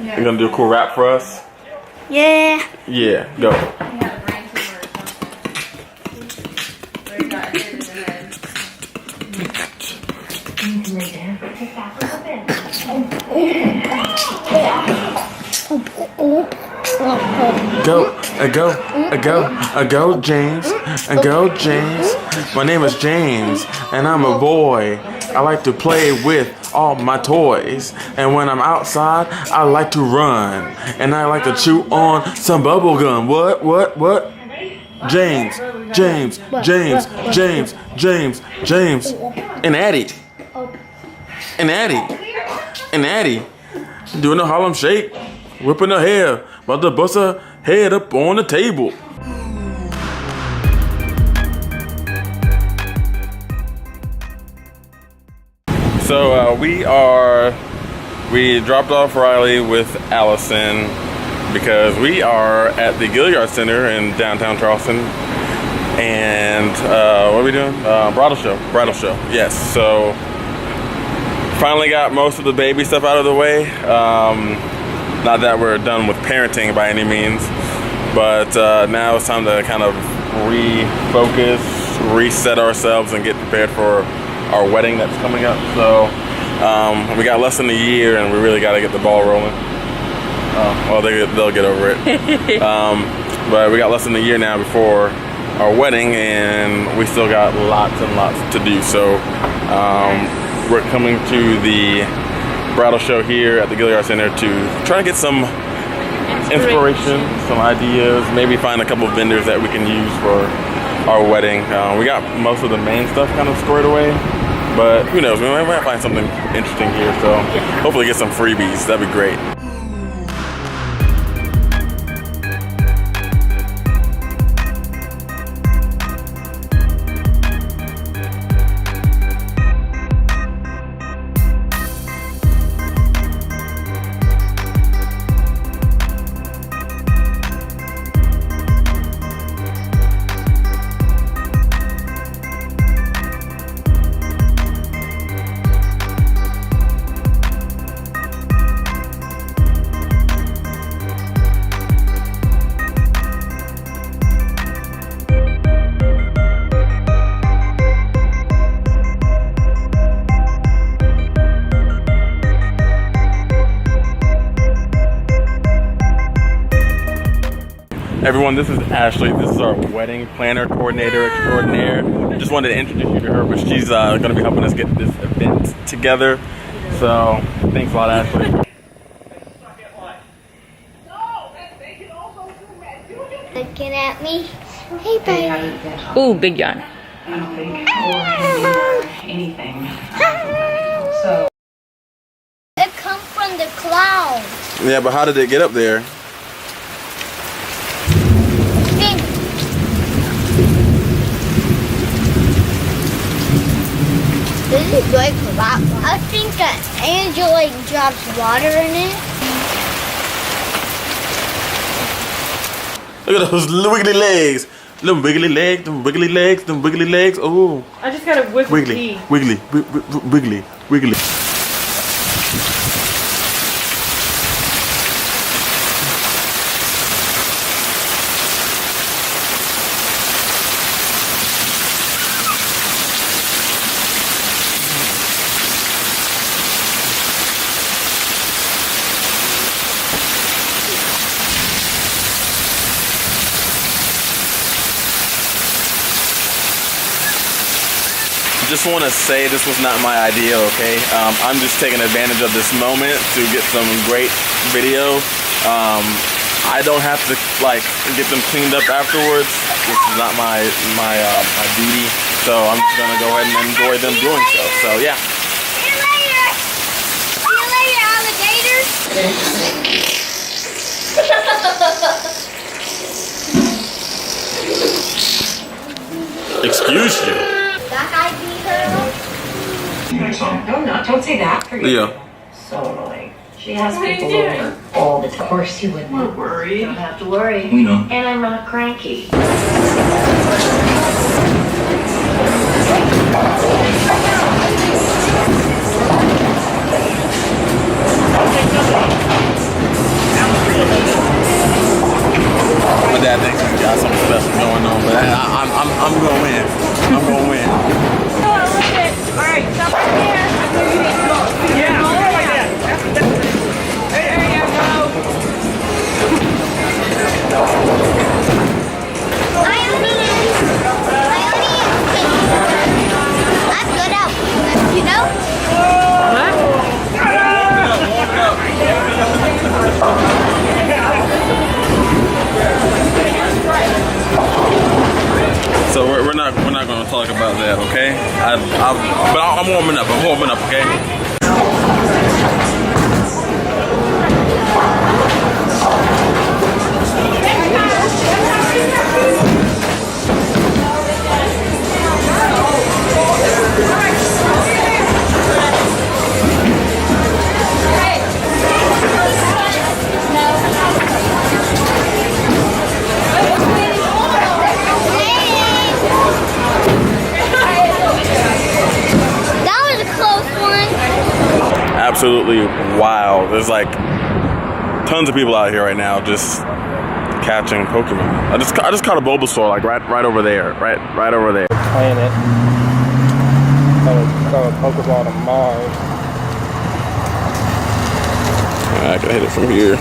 Yeah. You gonna do a cool rap for us? Yeah. Yeah, go. Go, James. Go, James. My name is James, and I'm a boy. I like to play with all my toys, and when I'm outside, I like to run, and I like to chew on some bubble gum. What? James, and Addie, doing the Harlem Shake, whipping her hair, about to bust her head up on the table. So we dropped off Riley with Allison because we are at the Gilliard Center in downtown Charleston, and what are we doing? Bridal show. Yes. So finally got most of the baby stuff out of the way. Not that we're done with parenting by any means, but now it's time to kind of refocus, reset ourselves, and get prepared for our wedding that's coming up. So we got less than a year, and we really got to get the ball rolling. Well, they'll get over it. But we got less than a year now before our wedding, and we still got lots and lots to do. So we're coming to the bridal show here at the Gilliard Center to try to get some inspiration, some ideas, maybe find a couple of vendors that we can use for our wedding. We got most of the main stuff kind of squared away, but who knows, we might find something interesting here, so hopefully get some freebies. That'd be great. Everyone, this is Ashley. This is our wedding planner, coordinator extraordinaire. Just wanted to introduce you to her, but she's going to be helping us get this event together. So, thanks a lot, Ashley. Looking at me. Hey, baby. Ooh, big yawn. I don't think or anything. So It comes from the clouds. Yeah, but how did it get up there? This is good for that one. I think that Angel drops water in it. Look at those wiggly legs. Them wiggly legs, them wiggly legs, them wiggly legs. Oh. I just got a wiggle wiggly, wiggly, wiggly, wiggly. Just want to say this was not my idea, okay? I'm just taking advantage of this moment to get some great video. I don't have to get them cleaned up afterwards. This is not my duty. So I'm just gonna go ahead and enjoy them doing so. So yeah. See you later. See you later, alligators. Excuse you. No, don't say that. Yeah. So annoying. She has people over all the time. Of course you wouldn't. Don't worry. You don't have to worry. We know. And I'm not cranky. But I'm warming up. I'm warming up, okay? Absolutely wild. There's like tons of people out here right now just catching Pokemon. I just caught a Bulbasaur like right over there, right over there. Planet. Throw a Pokeball to Mars. I can hit it from here.